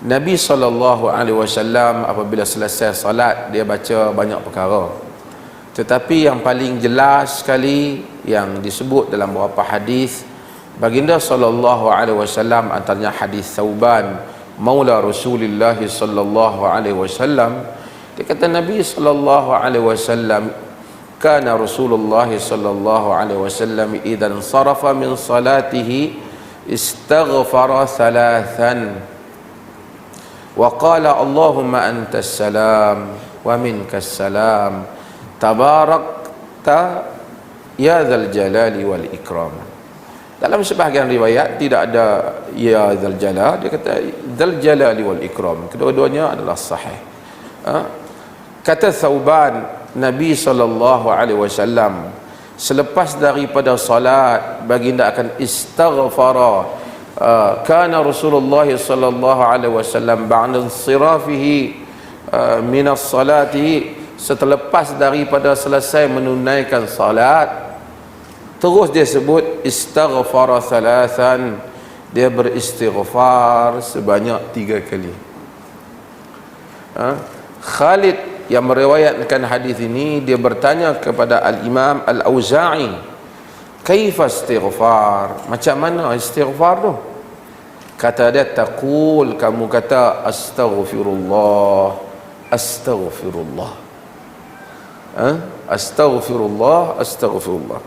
Nabi SAW apabila selesai salat dia baca banyak perkara, tetapi yang paling jelas sekali yang disebut dalam beberapa hadis baginda SAW, antaranya hadis Thauban maula Rasulullah SAW, dia kata Nabi SAW, kana Rasulullah SAW idza sarafa min salatihi istaghfara thalathan wa qala Allahumma antas salam wa minkas salam tabarakta ya dzal jalali wal ikram. Dalam sebahagian riwayat tidak ada ya dzal jalal, dia kata dzal jalali wal ikram. Kedua-duanya adalah sahih. Kata Thauban, Nabi SAW selepas daripada salat baginda akan istaghfara. Kana Rasulullah sallallahu alaihi wasallam ba'da insirafihi min as-salati, selepas daripada selesai menunaikan salat terus dia sebut istaghfara thalathan, dia beristighfar sebanyak 3 kali. Khalid yang meriwayatkan hadis ini, dia bertanya kepada Al-Imam Al-Auza'i, kaifa istighfar, macam mana istighfar tu? Kata dia, taqul, kamu kata astaghfirullah, astaghfirullah, astaghfirullah, astaghfirullah.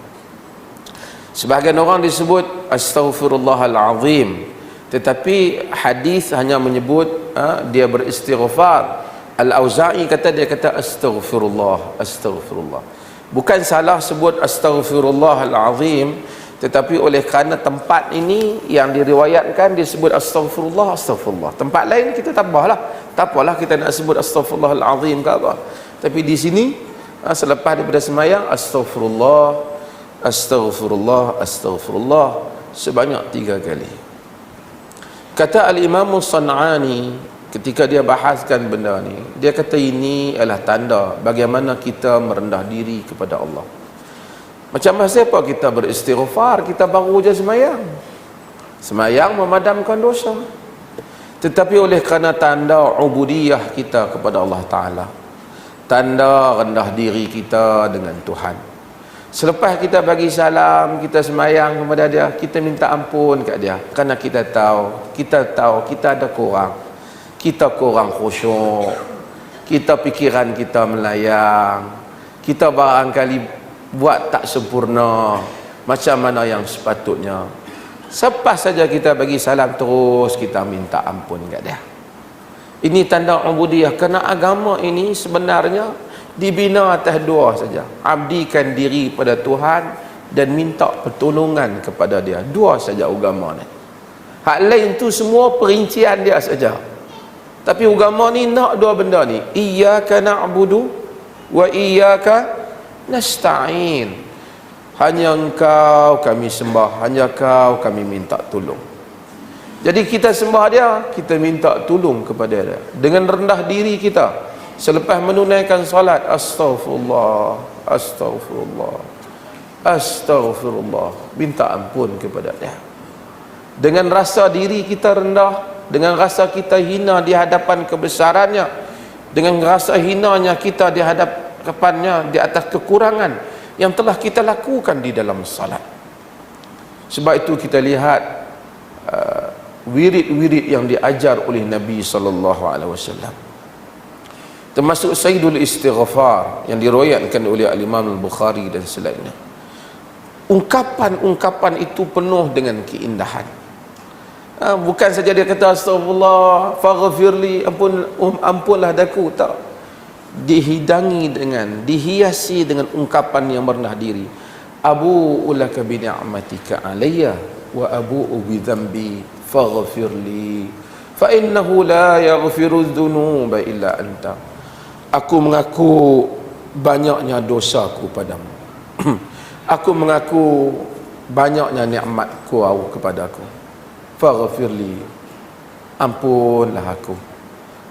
Sebahagian orang disebut astaghfirullahal azim, tetapi hadis hanya menyebut dia beristighfar. Al-Auza'i kata, dia kata astaghfirullah, astaghfirullah. Bukan salah sebut astaghfirullahal azim, tetapi oleh kerana tempat ini yang diriwayatkan disebut astaghfirullah, astaghfirullah. Tempat lain kita tak apalah kita nak sebut astaghfirullahal azim ke apa. Tapi di sini selepas daripada sembahyang astaghfirullah, astaghfirullah, astaghfirullah sebanyak 3 kali. Kata Al-Imam San'ani ketika dia bahaskan benda ni, dia kata ini adalah tanda bagaimana kita merendah diri kepada Allah. Macam masa apa kita beristighfar, kita baru je semayang memadamkan dosa, tetapi oleh kerana tanda ubudiyah kita kepada Allah Ta'ala, tanda rendah diri kita dengan Tuhan, selepas kita bagi salam, kita semayang kepada dia, kita minta ampun kat dia, kerana kita tahu kita ada kurang khusyuk, kita pikiran kita melayang, kita barangkali buat tak sempurna macam mana yang sepatutnya. Selepas saja kita bagi salam, terus kita minta ampun kat dia. Ini tanda ubudiyah, kerana agama ini sebenarnya dibina atas 2 saja, abdikan diri pada Tuhan dan minta pertolongan kepada dia. 2 saja agama ni. Hak lain tu semua perincian dia saja. Tapi agama ni nak 2 benda ni, iyyaka na'budu wa iyyaka nasta'in. Hanya engkau kami sembah, hanya kau kami minta tolong. Jadi kita sembah dia, kita minta tolong kepada dia dengan rendah diri kita. Selepas menunaikan salat, astaghfirullah, astaghfirullah, astaghfirullah, minta ampun kepada dia. Dengan rasa diri kita rendah, dengan rasa kita hina di hadapan kebesarannya, dengan rasa hinanya kita di hadapannya di atas kekurangan yang telah kita lakukan di dalam salat. Sebab itu kita lihat wirid-wirid yang diajar oleh Nabi SAW, termasuk Sayyidul Istighfar yang diriwayatkan oleh Al-Imam Al-Bukhari dan selainnya. Ungkapan-ungkapan itu penuh dengan keindahan. Bukan saja dia kata astagfirullah, faghfirli, ampunlah daku, tak. Dihiasi dengan ungkapan yang merendah diri. Abu'u laka bi ni'matika alayya wa abu'u bi dhanbi faghfirli fa innahu la yaghfiru dzunuba illa anta. Aku mengaku banyaknya dosaku padamu. Aku mengaku banyaknya nikmatku kepadaku. Faghfirli, ampunlah aku.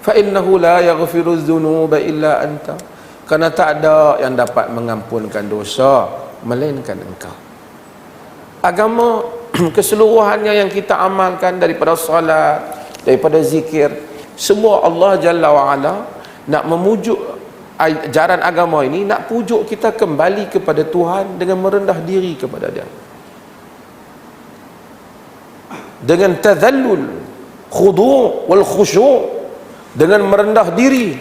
Fa innahu la yaghfiru dzunuba illa anta, kerana tak ada yang dapat mengampunkan dosa melainkan engkau. Agama keseluruhannya yang kita amalkan, daripada salat, daripada zikir. Semua Allah Jalla wa'ala nak memujuk ajaran agama ini, nak pujuk kita kembali kepada Tuhan dengan merendah diri kepada Dia, dengan tadhallul, khudu' wal khusyu', dengan merendah diri,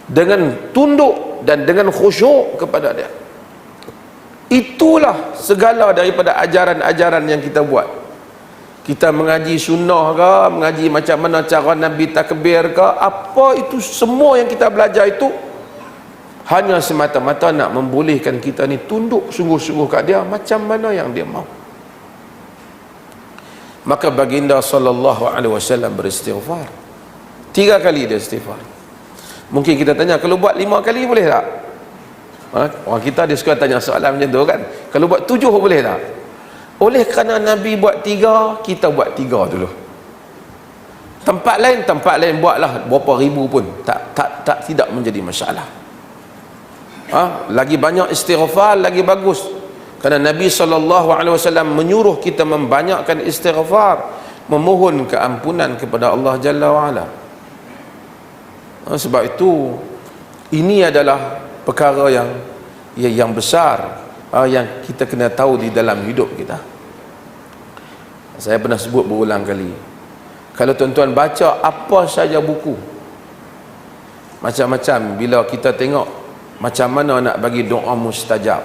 dengan tunduk dan dengan khusyuk kepada Dia. Itulah segala daripada ajaran-ajaran yang kita buat. Kita mengaji sunnah ke, mengaji macam mana cara Nabi takbir ke, apa itu semua yang kita belajar itu hanya semata-mata nak membolehkan kita ni tunduk sungguh-sungguh kat Dia macam mana yang Dia mahu. Maka baginda sallallahu alaihi wasallam beristighfar 3 kali dia istighfar. Mungkin kita tanya, kalau buat 5 kali boleh tak? Orang kita dia suka tanya soalan macam tu kan. Kalau buat 7 boleh tak? Oleh kerana Nabi buat 3, kita buat 3 dulu. Tempat lain buatlah berapa ribu pun tidak menjadi masalah. Lagi banyak istighfar lagi bagus. Kerana Nabi SAW menyuruh kita membanyakkan istighfar, memohon keampunan kepada Allah Jalla wa'ala. Sebab itu ini adalah perkara yang besar, yang kita kena tahu di dalam hidup kita. Saya pernah sebut berulang kali, kalau tuan-tuan baca apa saja buku macam-macam, bila kita tengok macam mana nak bagi doa mustajab,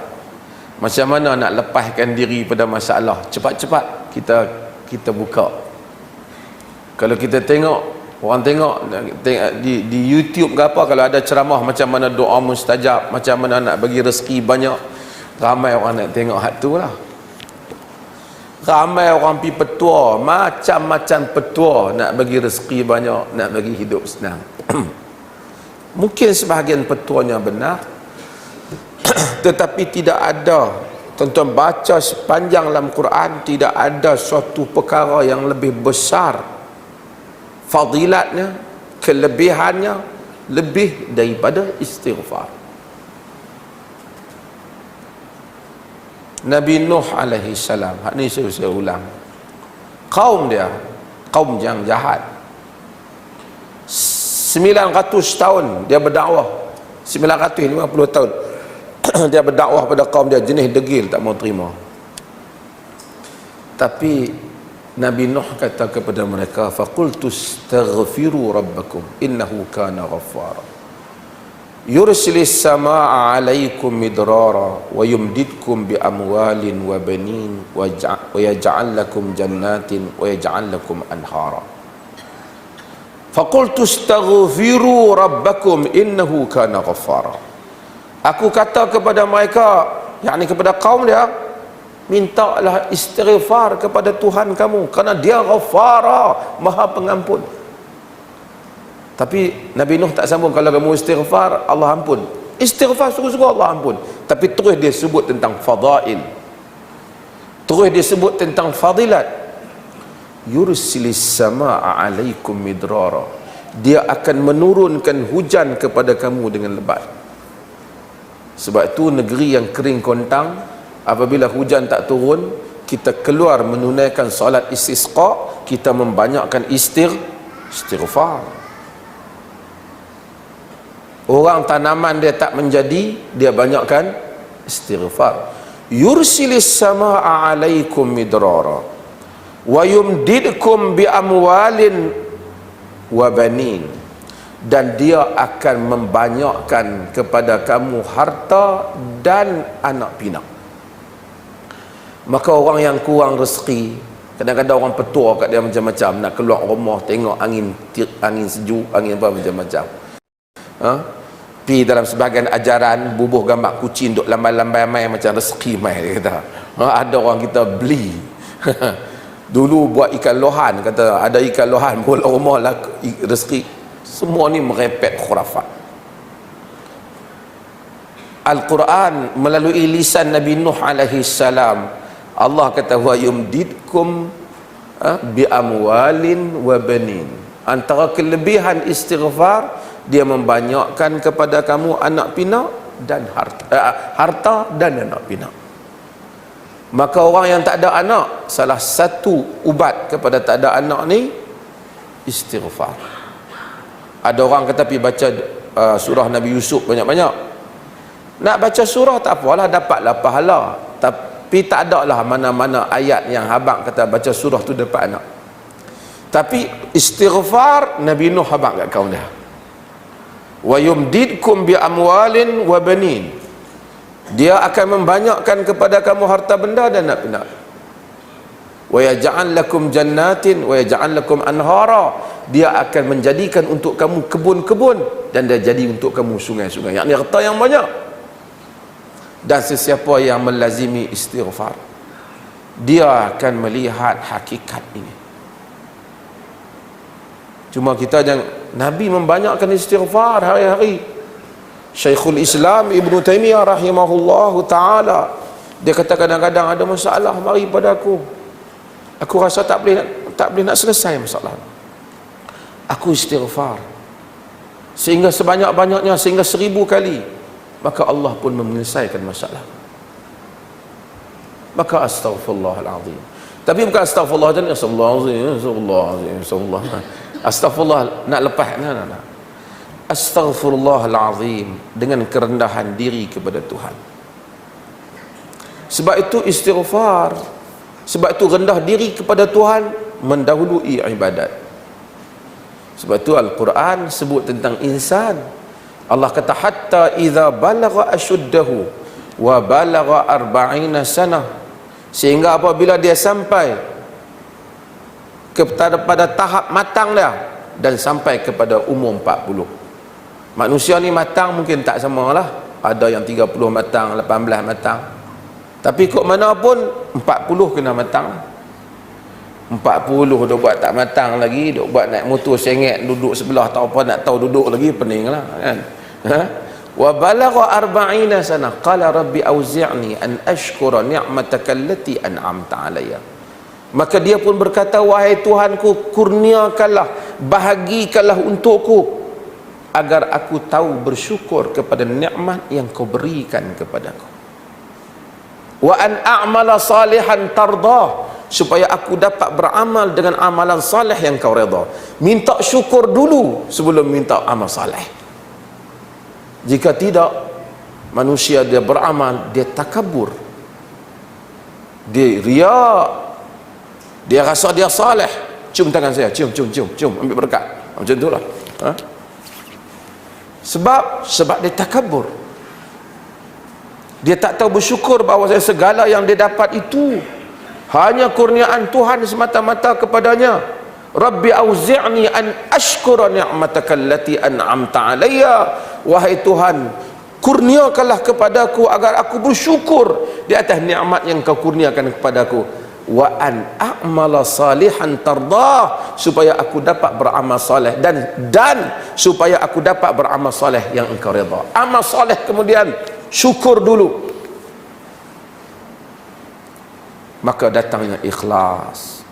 macam mana nak lepaskan diri pada masalah, cepat-cepat kita buka. Kalau kita tengok, orang tengok di YouTube ke apa, kalau ada ceramah macam mana doa mustajab, macam mana nak bagi rezeki banyak, ramai orang nak tengok hak tu lah. Ramai orang pergi petua, macam-macam petua nak bagi rezeki banyak, nak bagi hidup senang. Mungkin sebahagian petuanya benar, tetapi tidak ada, tuan-tuan baca sepanjang dalam Quran, tidak ada suatu perkara yang lebih besar fadilatnya, kelebihannya lebih daripada istighfar. Nabi Nuh alaihi salam, hak ni saya ulang, kaum dia, kaum yang jahat, 900 tahun dia berdakwah, 950 tahun dia berdakwah pada kaum dia, jenis degil tak mau terima. Tapi Nabi Nuh kata kepada mereka, faqultu astaghfiru rabbakum innahu kana ghaffara yursilis samaa'a 'alaikum midrara wa yumdidkum bi amwalin wa banin wa yaj'al lakum jannatin wa yaj'al lakum anhara. Faqultu astaghfiru rabbakum innahu kana ghaffara. Aku kata kepada mereka, yakni kepada kaum dia, mintalah istighfar kepada Tuhan kamu, kerana Dia Ghaffara, Maha Pengampun. Tapi Nabi Nuh tak sambung, kalau kamu istighfar Allah ampun. Istighfar sungguh-sungguh Allah ampun, tapi terus dia sebut tentang fadail, terus dia sebut tentang fadilat. Yursilis samaa'a 'alaikum midrara, Dia akan menurunkan hujan kepada kamu dengan lebat. Sebab itu negeri yang kering kontang, apabila hujan tak turun, kita keluar menunaikan solat istisqa, kita membanyakkan istighfar. Orang tanaman dia tak menjadi, dia banyakkan istighfar. Yursilis samaa'a 'alaikum midrara wa yumdidkum bi amwalin wa banin, dan Dia akan membanyakkan kepada kamu harta dan anak pinak. Maka orang yang kurang rezeki, kadang-kadang orang petua kat dia macam-macam, nak keluar rumah tengok angin sejuk, angin apa macam-macam. Pi dalam sebahagian ajaran bubuh gambar kucing duk lambai-lambai mai macam rezeki mai, dia kata. Ada orang kita beli dulu buat ikan lohan, kata ada ikan lohan bola rumah lah rezeki. Semua ni merepek khurafat. Al-Quran melalui lisan Nabi Nuh alaihi salam, Allah kata wa yumdidkum bi amwalin wa banin. Antara kelebihan istighfar, Dia membanyakkan kepada kamu anak pinak dan harta dan anak pinak. Maka orang yang tak ada anak, salah satu ubat kepada tak ada anak ni, istighfar. Ada orang kata pergi baca surah Nabi Yusuf banyak-banyak. Nak baca surah tak apalah, dapatlah pahala. Tapi tak ada lah mana-mana ayat yang habang kata baca surah tu dapat anak. Tapi istighfar Nabi Nuh habang kat kaum dia. Wa yumdidkum bi amwalin wa banin. Dia akan membanyakkan kepada kamu harta benda dan anak pinak. Wa yaj'al lakum jannatin wa yaj'al lakum anhara. Dia akan menjadikan untuk kamu kebun-kebun dan dia jadi untuk kamu sungai-sungai. Yakni harta yang banyak. Dan sesiapa yang melazimi istighfar, dia akan melihat hakikat ini. Cuma kita jangan, Nabi membanyakkan istighfar hari-hari. Syekhul Islam Ibn Taymiyah rahimahullahu ta'ala, dia kata kadang-kadang ada masalah mari pada aku rasa tak boleh nak selesai masalah, aku istighfar sehingga sebanyak-banyaknya, sehingga 1000 kali, maka Allah pun menyelesaikan masalah. Maka astaghfirullahalazim. Tapi bukan astaghfirullah dan astagfirullah nak lepas nah. Astaghfirullahalazim dengan kerendahan diri kepada Tuhan. Sebab itu istighfar, sebab itu rendah diri kepada Tuhan mendahului ibadat. Sebab itu Al-Quran sebut tentang insan. Allah kata hatta idza balagha ashuddahu wa balagha 40 sanah, sehingga apabila dia sampai pada tahap matang dia dan sampai kepada umur 40. Manusia ni matang mungkin tak samalah, ada yang 30 matang, 18 matang, tapi kok mana pun 40 kena matang. 40 duk buat tak matang lagi, duk buat naik motor sengit duduk sebelah, tak apa nak tahu duduk lagi, pening lah kan. Wa balagha 40 sana qala rabbi auzi'ni an ashkura ni'mataka allati an'amta alayya. Maka dia pun berkata, wahai Tuhanku, kurniakanlah, bahagikanlah untukku agar aku tahu bersyukur kepada nikmat yang kau berikan kepadaku. Wa an a'mala salihan tardah, supaya aku dapat beramal dengan amalan salih yang kau redha. Minta syukur dulu sebelum minta amal salih. Jika tidak, manusia dia beramal, dia takabur, dia riak, dia rasa dia salih. Cium tangan saya, cium, ambil berkat, macam itulah. Sebab dia takabur, dia tak tahu bersyukur bahawa segala yang dia dapat itu hanya kurniaan Tuhan semata-mata kepadanya. Rabbi auzi'ni an ashkura ni'mataka allati an'amta alayya. Wahai Tuhan, kurniakanlah kepadaku agar aku bersyukur di atas nikmat yang kau kurniakan kepadaku. Wa an a'mala salihan tardah, supaya aku dapat beramal saleh, dan supaya aku dapat beramal saleh yang engkau redha. Amal saleh kemudian syukur dulu. Maka datangnya ikhlas.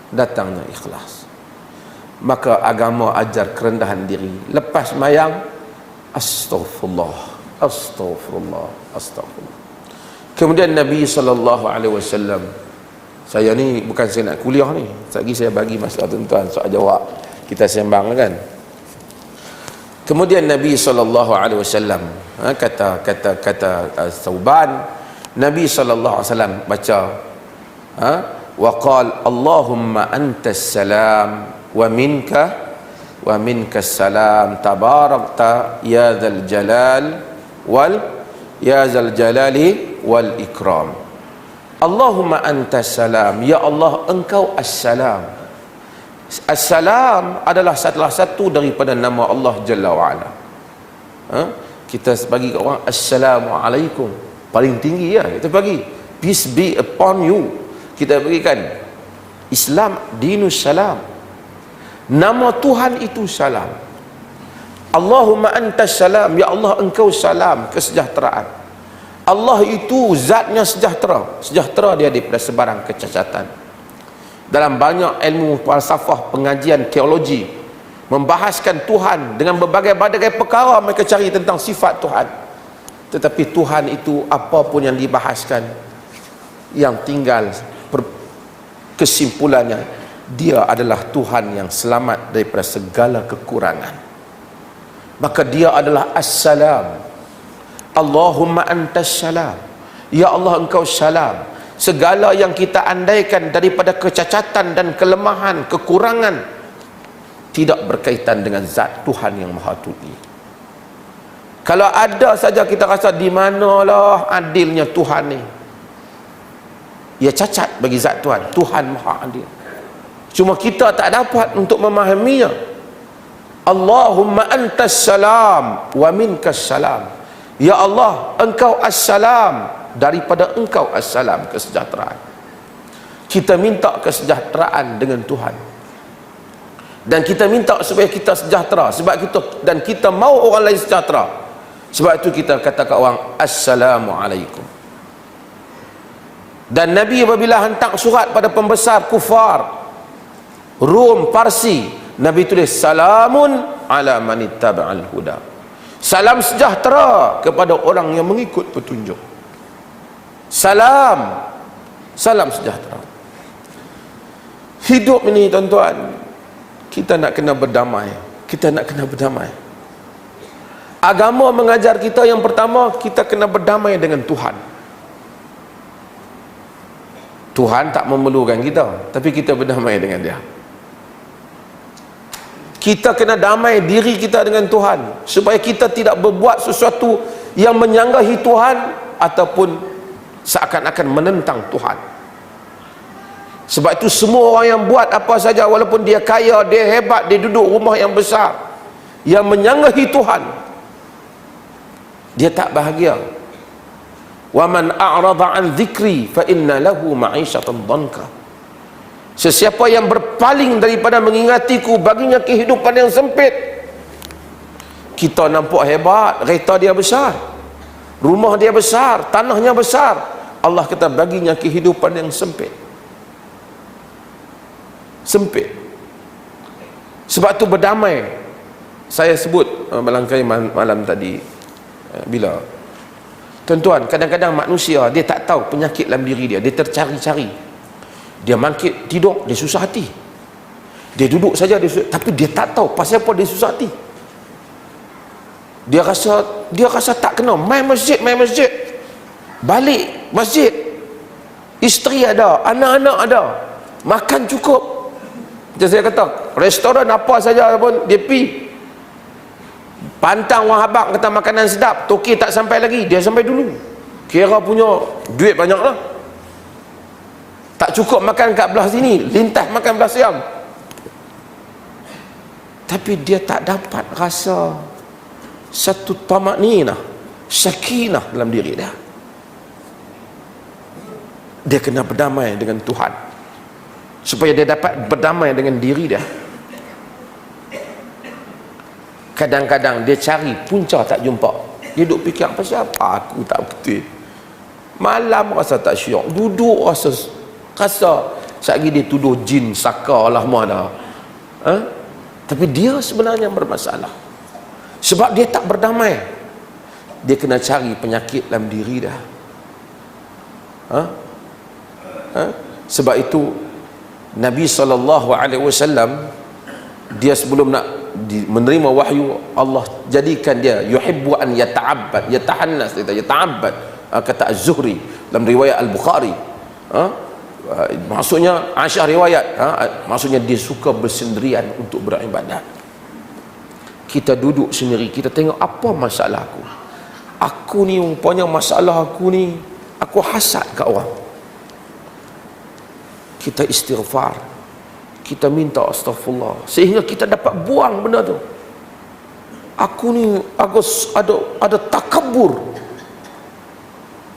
Maka agama ajar kerendahan diri. Lepas mayang, astaghfirullah. Kemudian Nabi SAW, saya ni bukan saya nak kuliah ni, lagi saya bagi masalah tuan-tuan soal jawab kita sembang kan. Kemudian Nabi SAW kata Thauban, Nabi SAW baca wa qala Allahumma antas salam wa minkas salam tabarakta ya dzal jalali wal ikram. Allahumma antas salam, ya Allah engkau as-salam. As-salam adalah salah satu daripada nama Allah Jalla wa'ala. Kita bagi kat orang assalamualaikum, paling tinggi ya kita bagi, peace be upon you, kita berikan. Islam dinus salam, nama Tuhan itu salam. Allahumma antas salam, ya Allah engkau salam, kesejahteraan. Allah itu zatnya sejahtera dia daripada sebarang kecacatan. Dalam banyak ilmu falsafah, pengajian teologi, membahaskan Tuhan dengan berbagai-bagai perkara, mereka cari tentang sifat Tuhan. Tetapi Tuhan itu apapun yang dibahaskan, yang tinggal kesimpulannya, Dia adalah Tuhan yang selamat daripada segala kekurangan. Maka dia adalah As-Salam. Allahumma antas salam. Ya Allah, engkau salam. Segala yang kita andaikan daripada kecacatan dan kelemahan, kekurangan, tidak berkaitan dengan zat Tuhan yang Maha Tinggi. Kalau ada saja kita rasa di manalah adilnya Tuhan ni, ia cacat bagi zat Tuhan. Tuhan Maha Adil. Cuma kita tak dapat untuk memahaminya. Allahumma antas salam wa minkas salam. Ya Allah, engkau as-salam, daripada engkau as-salam, kesejahteraan. Kita minta kesejahteraan dengan Tuhan. Dan kita minta supaya kita sejahtera, dan kita mau orang lain sejahtera. Sebab itu kita kata kat orang, Assalamualaikum. Dan Nabi apabila hantar surat pada pembesar kufar Rom, Parsi, Nabi tulis salamun ala man ittaba'al huda. Salam sejahtera kepada orang yang mengikut petunjuk. Salam sejahtera. Hidup ini tuan-tuan, kita nak kena berdamai. Agama mengajar kita yang pertama, kita kena berdamai dengan Tuhan. Tuhan tak memerlukan kita, tapi kita berdamai dengan dia. Kita kena damai diri kita dengan Tuhan, supaya kita tidak berbuat sesuatu yang menyanggahi Tuhan ataupun seakan-akan menentang Tuhan. Sebab itu semua orang yang buat apa saja, walaupun dia kaya, dia hebat, dia duduk rumah yang besar, yang menyanggahi Tuhan, dia tak bahagia. Wa man a'rada an dzikri fa inna lahu ma'isyatan dhanka. Sesiapa yang berpaling daripada mengingatiku, baginya kehidupan yang sempit. Kita nampak hebat, kereta dia besar, rumah dia besar, tanahnya besar. Allah kata baginya kehidupan yang sempit. Sebab tu berdamai. Saya sebut melangkai malam tadi, bila tuan-tuan, kadang-kadang manusia dia tak tahu penyakit dalam diri dia, dia tercari-cari. Dia bangkit tidur, dia susah hati. Dia duduk saja, tapi dia tak tahu pasal apa dia susah hati. Dia rasa tak kena main masjid. Balik masjid, isteri ada, anak-anak ada, makan cukup. Macam saya kata, restoran apa saja pun dia pergi. Pantang wahabak kata makanan sedap, toki tak sampai lagi, dia sampai dulu. Kira punya duit banyak lah. Tak cukup makan kat belah sini, lintas makan belah siang. Tapi dia tak dapat rasa satu tamakninah, sakinah dalam diri dia. Dia kena berdamai dengan Tuhan, supaya dia dapat berdamai dengan diri dia. Kadang-kadang dia cari punca tak jumpa. Dia duduk fikir, pasal apa aku tak betul. Malam rasa tak syok, duduk rasa sekali dia tuduh jin, saka lah mana. Tapi dia sebenarnya bermasalah. Sebab dia tak berdamai. Dia kena cari penyakit dalam diri dah. Sebab itu Nabi SAW, dia sebelum nak menerima wahyu, Allah jadikan dia yuhibbu an yata'abbad, yata'abbad, kata Az-Zuhri dalam riwayat Al-Bukhari. Maksudnya Aisyah riwayat, maksudnya dia suka bersendirian untuk beribadat. Kita duduk sendiri, kita tengok apa masalah aku ni, umpamanya masalah aku ni, aku hasad kat orang. Kita istighfar, kita minta astaghfirullah, sehingga kita dapat buang benda tu. Aku ni ada takabur.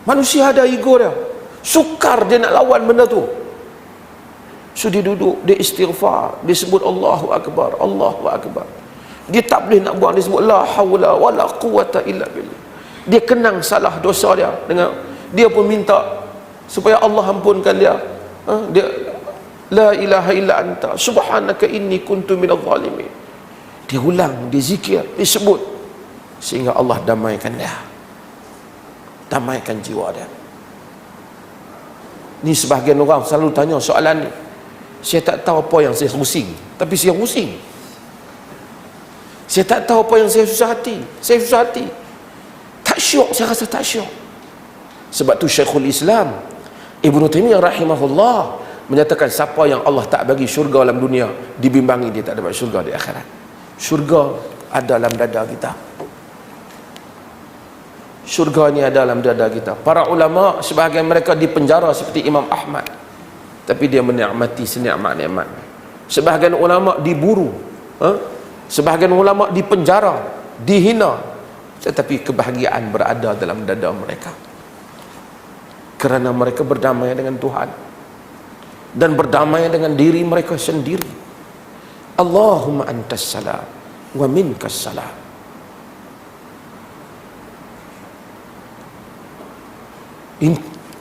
Manusia ada ego dia, sukar dia nak lawan benda tu. So dia duduk, dia istighfar, dia sebut Allahu Akbar, Allahu Akbar. Dia tak boleh nak buang, dia sebut la hawla wala quwata illa billah. Dia kenang salah dosa dia, dia pun minta supaya Allah ampunkan dia. Dia la ilaha illa anta subhanaka inni kuntu minadh zalimin. Dia ulang, dia zikir, dia sebut, sehingga Allah damaikan dia, damaikan jiwa dia. Ni sebahagian orang selalu tanya soalan ni, Saya tak tahu apa yang saya pusing, tapi saya pusing. Saya tak tahu apa yang saya susah hati, saya susah hati. Tak syok, saya rasa tak syok. Sebab tu Syekhul Islam Ibnu Taimiyah rahimahullah menyatakan siapa yang Allah tak bagi syurga dalam dunia, dibimbangi dia tak dapat syurga di akhirat. Syurga ada dalam dada kita. Syurga ni ada dalam dada kita. Para ulama sebahagian mereka dipenjara seperti Imam Ahmad, tapi dia menikmati senikmat-nikmat. Sebahagian ulama diburu, sebahagian ulama dipenjara, dihina, tetapi kebahagiaan berada dalam dada mereka kerana mereka berdamai dengan Tuhan dan berdamai dengan diri mereka sendiri. Allahumma antas salam wa minkas salam.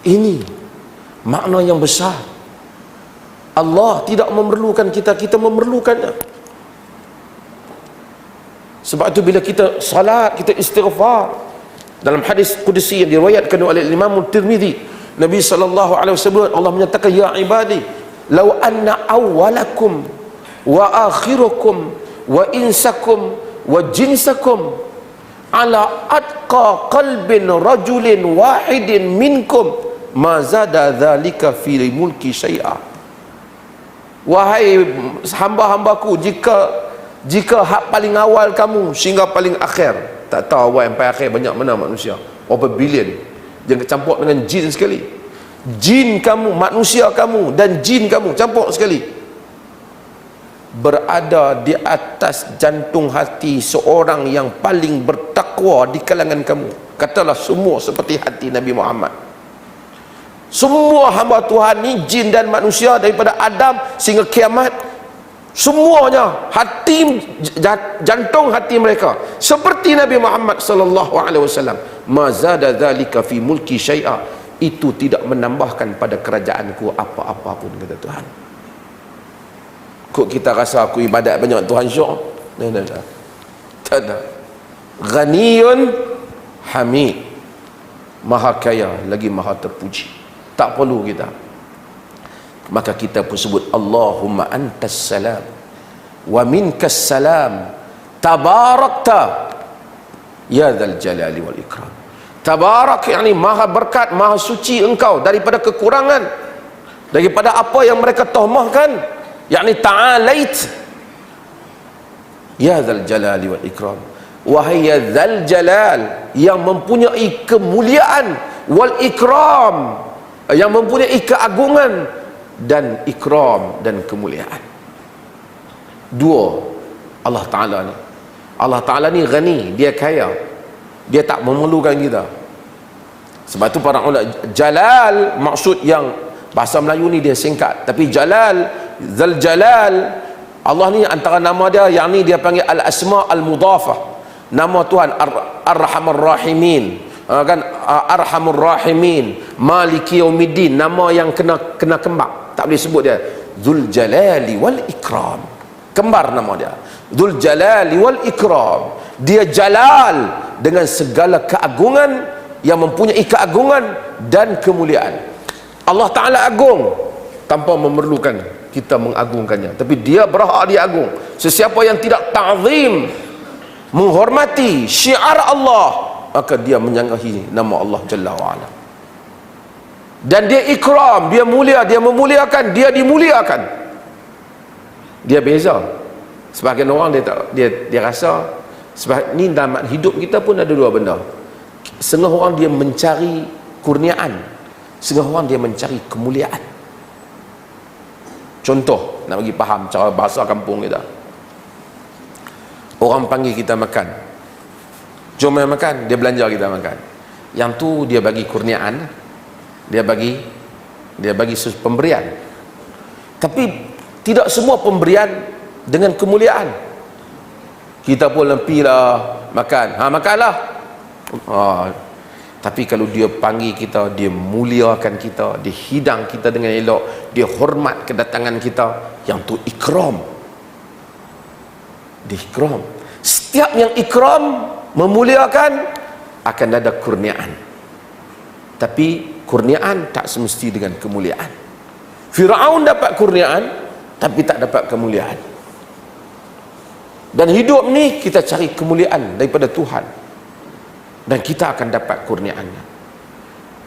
Ini makna yang besar. Allah tidak memerlukan kita, kita memerlukannya. Sebab itu bila kita salat, kita istighfar. Dalam hadis qudsi yang diriwayatkan oleh Imam Tirmizi, Nabi sallallahu alaihi wasallam Allah menyatakan, ya ibadi, law anna awwalakum wa akhirukum wa insakum wa jinsakum ala atqa qalbin rajulin wahidin minkum ma zada dhalika fi mulki syai'a. Wahai hamba-hambaku, jika hak paling awal kamu sehingga paling akhir, tak tahu awal sampai akhir banyak mana manusia, berapa bilion, jangan campur dengan jin sekali. Jin kamu, manusia kamu dan jin kamu campur sekali, berada di atas jantung hati seorang yang paling bertakwa di kalangan kamu. Katalah semua seperti hati Nabi Muhammad. Semua hamba Tuhan ni, jin dan manusia, daripada Adam sehingga kiamat, semuanya hati, jantung hati mereka seperti Nabi Muhammad sallallahu alaihi wasallam. Ma zada dzalika fi mulki syai'a, itu tidak menambahkan pada kerajaanku apa-apa pun, kata Tuhan. Kok kita rasa aku ibadat banyak Tuhan syok? Tak ada. Ghaniyun hamid, maha kaya lagi maha terpuji, tak perlu kita. Maka kita pun sebut Allahumma antas salam wa minkas salam tabarakta ya dzal jalali wal ikram. Tabarak yakni maha berkat, maha suci engkau daripada kekurangan, daripada apa yang mereka tuhmahkan, yakni ta'alait ya dzal jalali wal ikram. Wahai ya dzal jalal, yang mempunyai kemuliaan, wal ikram, yang mempunyai keagungan, dan ikram dan kemuliaan. Dua Allah Ta'ala ni. Allah Ta'ala ni ghani, dia kaya, dia tak memerlukan kita. Sebab tu para ulama, jalal maksud yang bahasa Melayu ni dia singkat, tapi jalal, zal jalal, Allah ni antara nama dia yang ni dia panggil al-asma al-mudhafah. Nama Tuhan ar-rahman rahimin, kan, arhamur rahimin, maliki yaumiddin, nama yang kena kembang, tak boleh sebut dia. Dzul jalali wal ikram, kembar nama dia. Dzul jalali wal ikram, dia jalal dengan segala keagungan, yang mempunyai keagungan dan kemuliaan. Allah Ta'ala agung tanpa memerlukan kita mengagungkannya, tapi dia berhak dia agung. Sesiapa yang tidak ta'zim, menghormati syiar Allah, maka dia menyanggahi nama Allah Jalla wa'ala. Dan dia ikram, dia mulia, dia memuliakan, dia dimuliakan. Dia beza. Sebahagian orang dia rasa ni dalam hidup kita pun ada dua benda. Setengah orang dia mencari kurniaan, setengah orang dia mencari kemuliaan. Contoh, nak bagi faham cara bahasa kampung kita. Orang panggil kita makan, jom makan, dia belanja kita makan. Yang tu dia bagi kurniaan, dia bagi pemberian. Tapi tidak semua pemberian dengan kemuliaan. Kita pun lempilah makan, makanlah. Tapi kalau dia panggil kita, dia muliakan kita, dia hidang kita dengan elok, dia hormat kedatangan kita, yang tu ikram. Dia ikram. Setiap yang ikram, memuliakan, akan ada kurniaan. Tapi kurniaan tak semesti dengan kemuliaan. Firaun dapat kurniaan, tapi tak dapat kemuliaan. Dan hidup ni kita cari kemuliaan daripada Tuhan, dan kita akan dapat kurniaannya.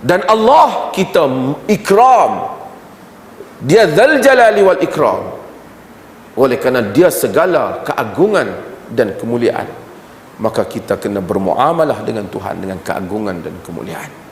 Dan Allah kita ikram, dia Dzal Jalali wal Ikram, oleh kerana dia segala keagungan dan kemuliaan, maka kita kena bermuamalah dengan Tuhan dengan keagungan dan kemuliaan.